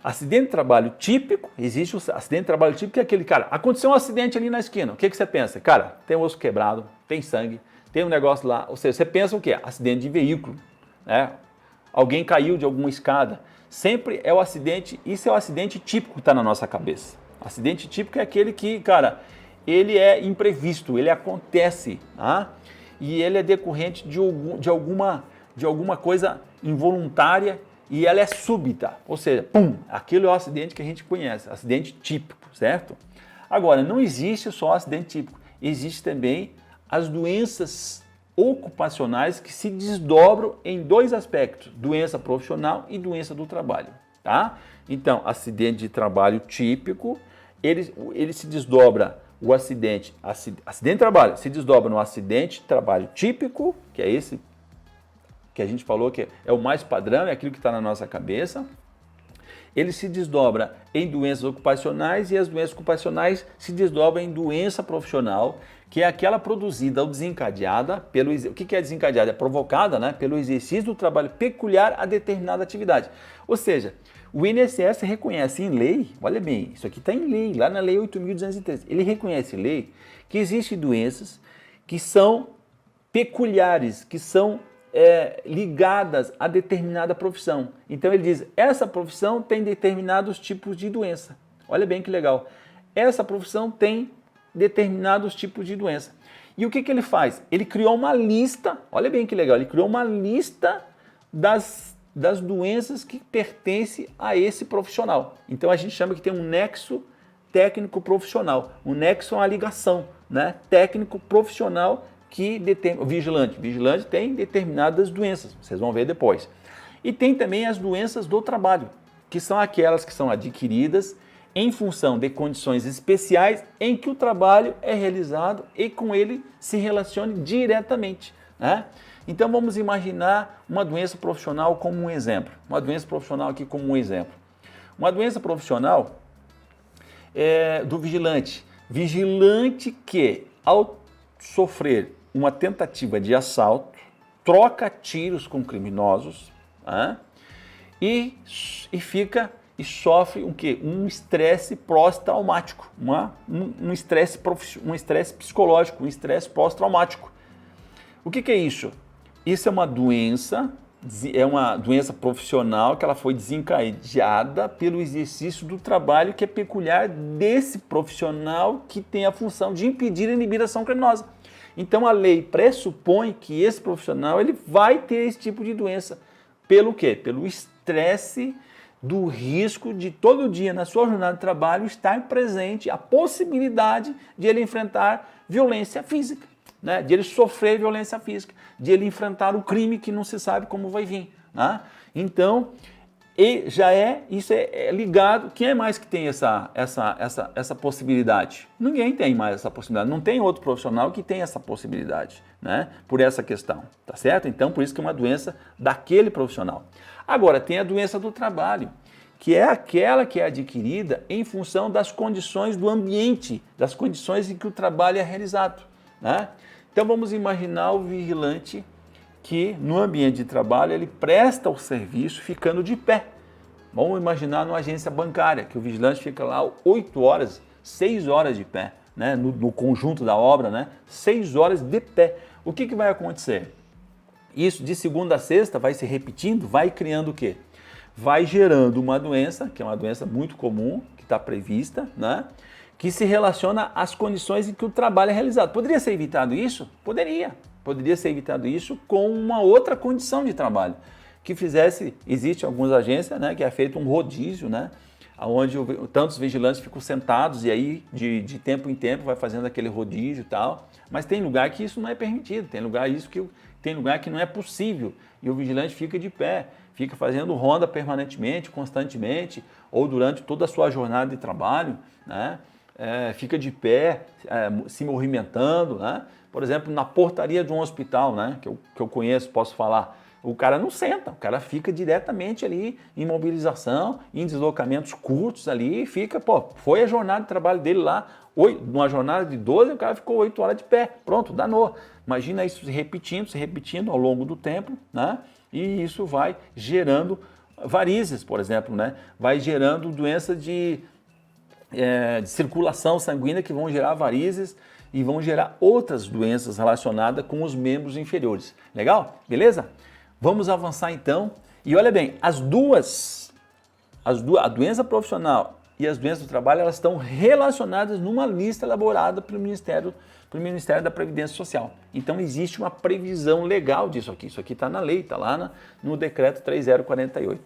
Acidente de trabalho típico, existe o acidente de trabalho típico, que é aquele, cara, aconteceu um acidente ali na esquina, o que você pensa? Cara, tem um osso quebrado, tem sangue, tem um negócio lá, ou seja, você pensa o quê? Acidente de veículo, né? Alguém caiu de alguma escada, sempre é o acidente, isso é o acidente típico que está na nossa cabeça. Acidente típico é aquele que, cara, ele é imprevisto, ele acontece, tá? E ele é decorrente de alguma coisa involuntária e ela é súbita, ou seja, pum, aquilo é o acidente que a gente conhece, acidente típico, certo? Agora, não existe só acidente típico, existe também as doenças ocupacionais que se desdobram em dois aspectos, doença profissional e doença do trabalho, tá? Então, acidente de trabalho típico, ele se desdobra, o acidente de trabalho se desdobra no acidente de trabalho típico, que é esse que a gente falou que é o mais padrão, é aquilo que está na nossa cabeça. Ele se desdobra em doenças ocupacionais e as doenças ocupacionais se desdobram em doença profissional, que é aquela produzida ou desencadeada pelo... O que é desencadeada? É provocada, né, pelo exercício do trabalho peculiar a determinada atividade. Ou seja, o INSS reconhece em lei, olha bem, isso aqui está em lei, lá na Lei 8.213, ele reconhece em lei que existem doenças que são peculiares, que são ligadas a determinada profissão. Então ele diz, essa profissão tem determinados tipos de doença. Olha bem que legal. Essa profissão tem determinados tipos de doença. E o que ele faz? Ele criou uma lista, olha bem que legal, ele criou uma lista das doenças que pertencem a esse profissional. Então a gente chama que tem um nexo técnico-profissional. O nexo é uma ligação, né? Técnico-profissional que determina, vigilante tem determinadas doenças, vocês vão ver depois. E tem também as doenças do trabalho, que são aquelas que são adquiridas em função de condições especiais em que o trabalho é realizado e com ele se relacione diretamente, né? Então vamos imaginar uma doença profissional como um exemplo. Uma doença profissional aqui como um exemplo. Uma doença profissional do vigilante. Vigilante que, ao sofrer uma tentativa de assalto, troca tiros com criminosos, né? e sofre o quê? Um estresse pós-traumático, um estresse psicológico, um estresse pós-traumático. O que é isso? Isso é uma doença profissional que ela foi desencadeada pelo exercício do trabalho que é peculiar desse profissional que tem a função de impedir e inibir a ação criminosa. Então a lei pressupõe que esse profissional ele vai ter esse tipo de doença. Pelo quê? Pelo estresse do risco de todo dia na sua jornada de trabalho estar presente a possibilidade de ele enfrentar violência física, né? De ele sofrer violência física, de ele enfrentar o crime que não se sabe como vai vir, né? Então, isso é ligado. Quem é mais que tem essa possibilidade? Ninguém tem mais essa possibilidade. Não tem outro profissional que tem essa possibilidade, né? Por essa questão, tá certo? Então, por isso que é uma doença daquele profissional. Agora, tem a doença do trabalho, que é aquela que é adquirida em função das condições do ambiente, das condições em que o trabalho é realizado, né? Então, vamos imaginar o vigilante que no ambiente de trabalho ele presta o serviço ficando de pé. Vamos imaginar numa agência bancária, que o vigilante fica lá 8 horas, 6 horas de pé, né? No conjunto da obra, né? 6 horas de pé. O que vai acontecer? Isso de segunda a sexta vai se repetindo, vai criando o quê? Vai gerando uma doença, que é uma doença muito comum, que está prevista, né? Que se relaciona às condições em que o trabalho é realizado. Poderia ser evitado isso? Poderia. Poderia ser evitado isso com uma outra condição de trabalho, que fizesse, existe algumas agências, né, que é feito um rodízio, né, onde tantos vigilantes ficam sentados e aí de tempo em tempo vai fazendo aquele rodízio e tal, mas tem lugar que isso não é permitido, tem lugar que não é possível e o vigilante fica de pé, fica fazendo ronda permanentemente, constantemente, ou durante toda a sua jornada de trabalho, né, fica de pé, se movimentando, né? Por exemplo, na portaria de um hospital, né, que eu conheço, posso falar, o cara não senta, o cara fica diretamente ali em mobilização, em deslocamentos curtos ali, e fica, foi a jornada de trabalho dele lá, numa jornada de 12, o cara ficou 8 horas de pé, pronto, danou. Imagina isso se repetindo ao longo do tempo, né? E isso vai gerando varizes, por exemplo, né? Vai gerando doença de circulação sanguínea que vão gerar varizes e vão gerar outras doenças relacionadas com os membros inferiores. Legal? Beleza? Vamos avançar então. E olha bem, a doença profissional e as doenças do trabalho, elas estão relacionadas numa lista elaborada pelo Ministério da Previdência Social. Então existe uma previsão legal disso aqui. Isso aqui está na lei, está lá no decreto 3048.